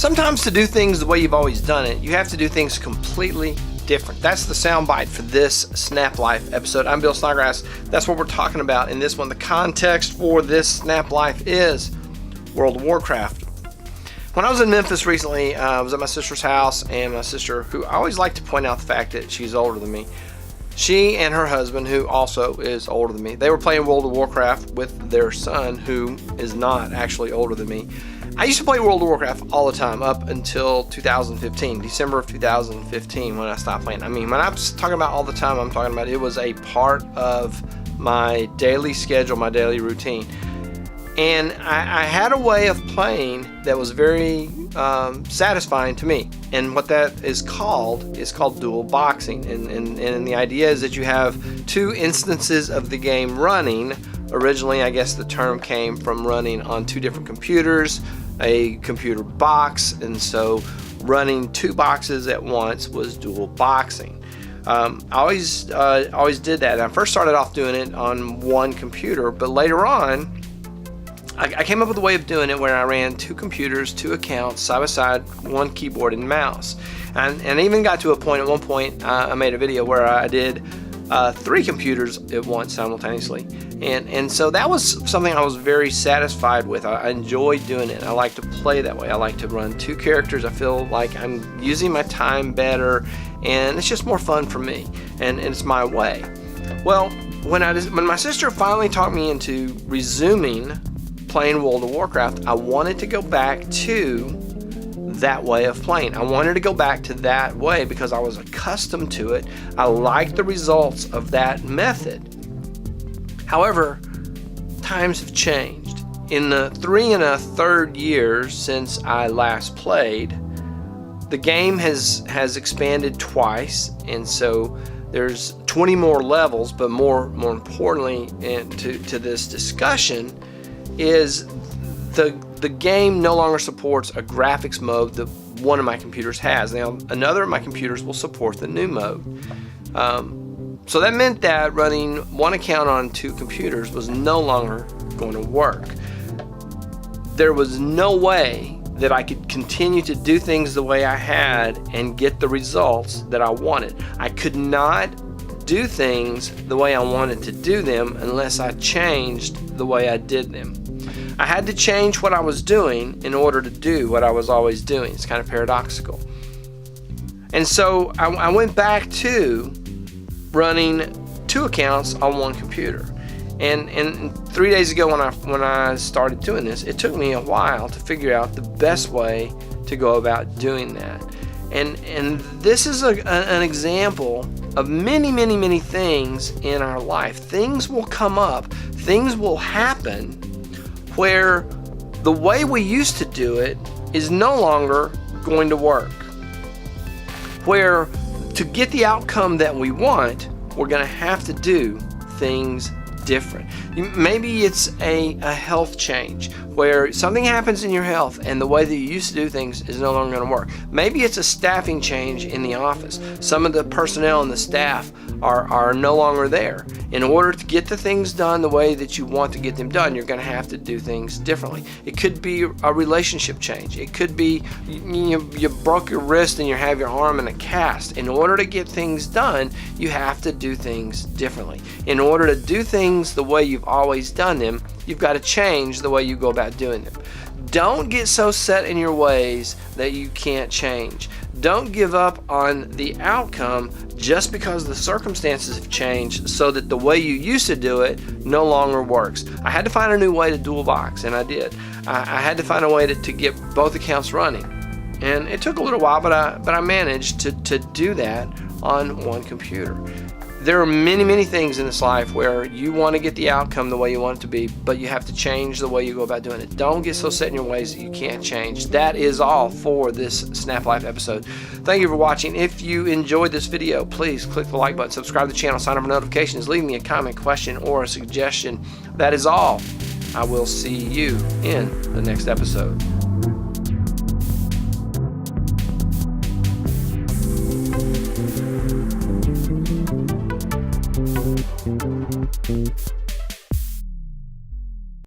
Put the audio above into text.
Sometimes to do things the way you've always done it, you have to do things completely different. That's the soundbite for this SNAPlife episode. I'm Bill Snodgrass. That's what we're talking about in this one. The context for this SNAPlife is World of Warcraft. When I was in Memphis recently, I was at my sister's house, and my sister, who I always like to point out the fact that she's older than me, she and her husband, who also is older than me, they were playing World of Warcraft with their son, who is not actually older than me. I used to play World of Warcraft all the time up until 2015, December of 2015, when I stopped playing. I mean, when I'm talking about all the time, I'm talking about it was a part of my daily schedule, my daily routine. And I had a way of playing that was very satisfying to me. And what that is called dual boxing. And the idea is that you have two instances of the game running. Originally, I guess the term came from running on two different computers, a computer box, and so running two boxes at once was dual boxing. I always did that. And I first started off doing it on one computer, but later on, I came up with a way of doing it where I ran two computers, two accounts, side by side, one keyboard and mouse. And I even got to a point, at one point, I made a video where I did three computers at once simultaneously. And so that was something I was very satisfied with. I enjoyed doing it. I like to play that way. I like to run two characters. I feel like I'm using my time better, and it's just more fun for me, and it's my way. Well, when my sister finally talked me into resuming playing World of Warcraft, I wanted to go back to that way of playing. I wanted to go back to that way because I was accustomed to it. I liked the results of that method. However, times have changed. In the 3 1/3 years since I last played, the game has expanded twice, and so there's 20 more levels. But more importantly, to this discussion, is the game no longer supports a graphics mode that one of my computers has. Now, another of my computers will support the new mode. So that meant that running one account on two computers was no longer going to work. There was no way that I could continue to do things the way I had and get the results that I wanted. I could not do things the way I wanted to do them unless I changed the way I did them. I had to change what I was doing in order to do what I was always doing. It's kind of paradoxical. And so I went back to running two accounts on one computer. And 3 days ago when I started doing this, it took me a while to figure out the best way to go about doing that. And this is an example of many things in our life. Things will come up, things will happen where the way we used to do it is no longer going to work. Where to get the outcome that we want, we're going to have to do things different. Maybe it's a health change where something happens in your health and the way that you used to do things is no longer going to work. Maybe it's a staffing change in the office. Some of the personnel and the staff are no longer there. In order to get the things done the way that you want to get them done, you're going to have to do things differently. It could be a relationship change. It could be you broke your wrist and you have your arm in a cast. In order to get things done, you have to do things differently. In order to do things the way you've always done them, you've got to change the way you go about doing them. Don't get so set in your ways that you can't change. Don't give up on the outcome just because the circumstances have changed so that the way you used to do it no longer works. I had to find a new way to dual box, and I did. I had to find a way to get both accounts running. And it took a little while, but I managed to do that on one computer. There are many things in this life where you want to get the outcome the way you want it to be, but you have to change the way you go about doing it. Don't get so set in your ways that you can't change. That is all for this SNAPlife episode. Thank you for watching. If you enjoyed this video, please click the like button, subscribe to the channel, sign up for notifications, leave me a comment, question, or a suggestion. That is all. I will see you in the next episode.